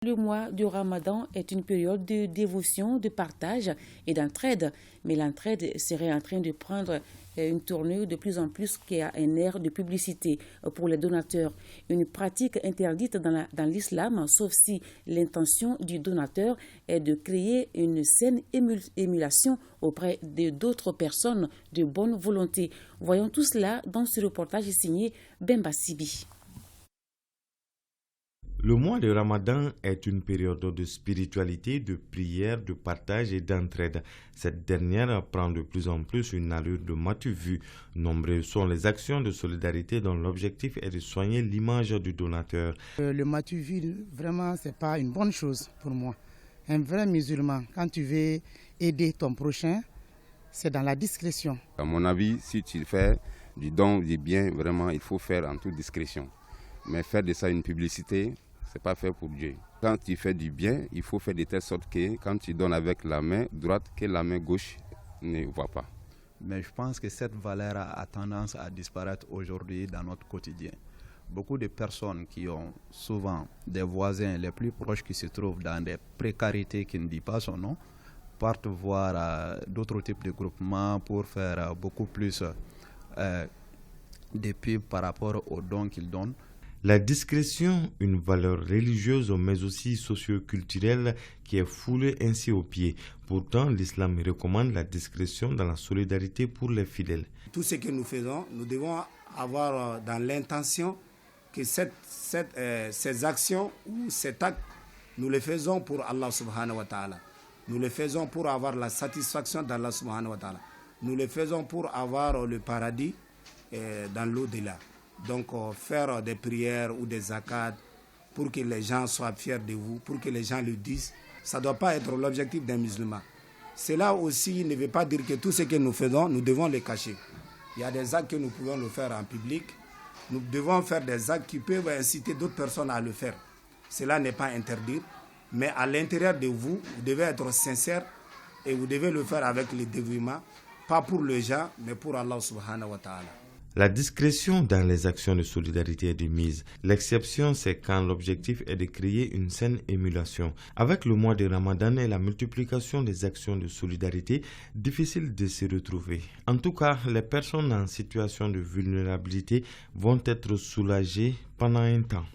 le mois du Ramadan est une période de dévotion, de partage et d'entraide. Mais l'entraide serait en train de prendre une tournure de plus en plus qui a un air de publicité pour les donateurs. Une pratique interdite dans l'islam, sauf si l'intention du donateur est de créer une saine émulation auprès d'autres personnes de bonne volonté. Voyons tout cela dans ce reportage signé Bemba Sibi. Le mois de Ramadan est une période de spiritualité, de prière, de partage et d'entraide. Cette dernière prend de plus en plus une allure de matu vu. Nombreuses sont les actions de solidarité dont l'objectif est de soigner l'image du donateur. Le matu vu, vraiment, ce n'est pas une bonne chose pour moi. Un vrai musulman, quand tu veux aider ton prochain, c'est dans la discrétion. À mon avis, si tu fais du don, du bien, vraiment, il faut faire en toute discrétion. Mais faire de ça une publicité, c'est pas fait pour Dieu. Quand tu fais du bien, il faut faire de telle sorte que quand tu donnes avec la main droite, que la main gauche ne voit pas. Mais je pense que cette valeur a tendance à disparaître aujourd'hui dans notre quotidien. Beaucoup de personnes qui ont souvent des voisins les plus proches qui se trouvent dans des précarités qui ne disent pas son nom, partent voir d'autres types de groupements pour faire beaucoup plus de pubs par rapport aux dons qu'ils donnent. La discrétion, une valeur religieuse mais aussi socio-culturelle qui est foulée ainsi aux pieds. Pourtant, l'islam recommande la discrétion dans la solidarité pour les fidèles. Tout ce que nous faisons, nous devons avoir dans l'intention que ces actions ou cet acte, nous les faisons pour Allah subhanahu wa ta'ala. Nous les faisons pour avoir la satisfaction d'Allah subhanahu wa ta'ala. Nous les faisons pour avoir le paradis dans l'au-delà. Donc faire des prières ou des zakats pour que les gens soient fiers de vous, pour que les gens le disent, ça ne doit pas être l'objectif d'un musulman. Cela aussi ne veut pas dire que tout ce que nous faisons, nous devons les cacher. Il y a des actes que nous pouvons le faire en public. Nous devons faire des actes qui peuvent inciter d'autres personnes à le faire. Cela n'est pas interdit, mais à l'intérieur de vous, vous devez être sincère et vous devez le faire avec le dévouement, pas pour les gens, mais pour Allah subhanahu wa ta'ala. La discrétion dans les actions de solidarité est de mise. L'exception, c'est quand l'objectif est de créer une saine émulation. Avec le mois de Ramadan et la multiplication des actions de solidarité, difficile de se retrouver. En tout cas, les personnes en situation de vulnérabilité vont être soulagées pendant un temps.